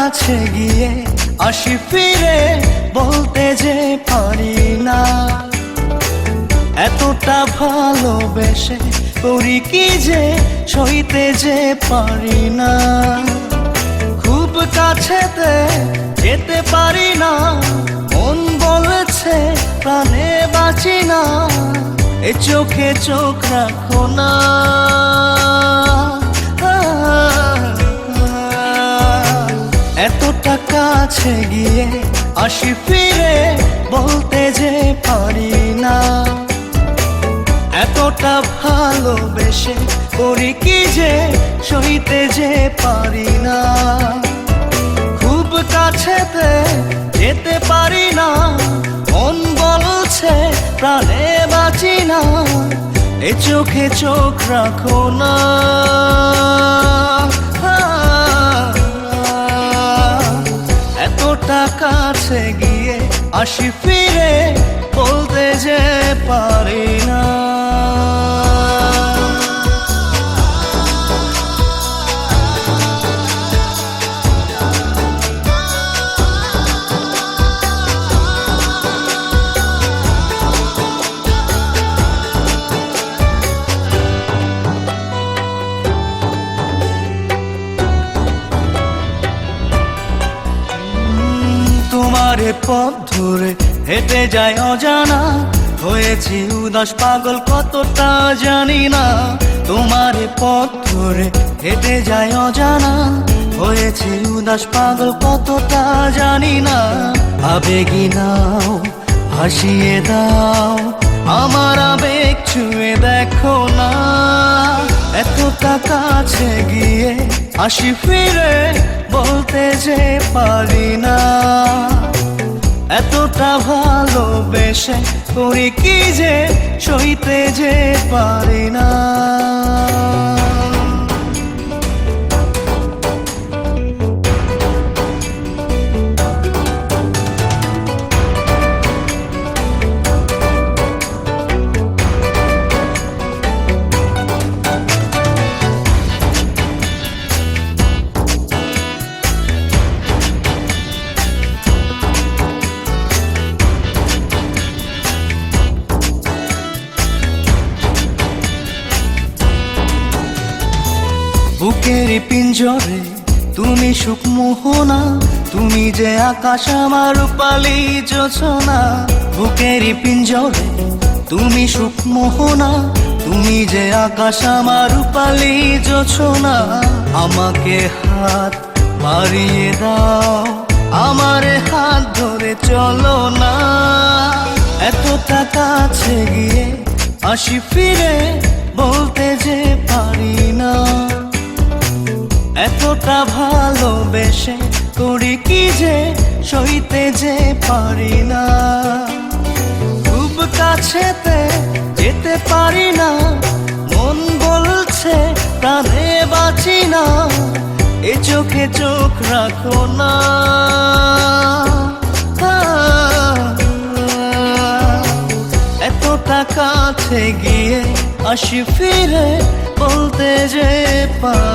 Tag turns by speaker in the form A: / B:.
A: কাছে গিয়ে আসি ফিরে বলতে যে পারি না, এতটা ভালোবেসে করি কি যে সইতে যে পারি না। খুব কাছেতে যেতে পারি না, মন বলেছে প্রাণে বাঁচি না, এ চোখে চোখ রাখো না। এতটা কাছে গিয়ে আসি ফিরে বলতে যে পারি না, এতটা ভালোবেসে করি কি যে সইতে যে পারি না। খুব কাছেতে যেতে পারি না, মন বলছে প্রাণে বাঁচি না, এ চোখে চোখ রাখো না। এতটা কাছে গিয়ে আসি ফিরে বলতে যে পারি না। তোমারে পথ ধরে হেঁটে যায় অজানা, হয়েছি উদাস পাগল কতটা জানি না। তোমারে পথ ধরে হেঁটে যায় অজানা, হয়েছি উদাস পাগল কতটা জানি না। আবেগী নাও ভাসিয়ে দাও, আমার আবেগ ছুঁয়ে দেখো না। এতটা কাছে গিয়ে আসি ফিরে বলতে যে পারি না, এতটা ভালোবেসে করি কি যে সইতে যে পারি না। বুকের পিঞ্জরে তুমি সুখ মোহনা, তুমি যে আকাশ আমার রূপালী যোছনা। বুকের পিঞ্জরে তুমি সুখ মোহনা, তুমি যে আকাশ আমার রূপালী যোছনা। আমাকে হাত বাড়িয়ে দাও, আমার হাত ধরে চলো না। এতটা কাছে গিয়ে আসি ফিরে বলতে যে পারি না, এতটা ভালোবেসে করি কি যে সইতে যে পারি না। খুব কাছেতে যেতে পারি না, মন বলছে প্রাণে বাঁচি না, এ চোখে চোখ রাখো না। এতটা কাছে গিয়ে আসি ফিরে বলতে যে পারি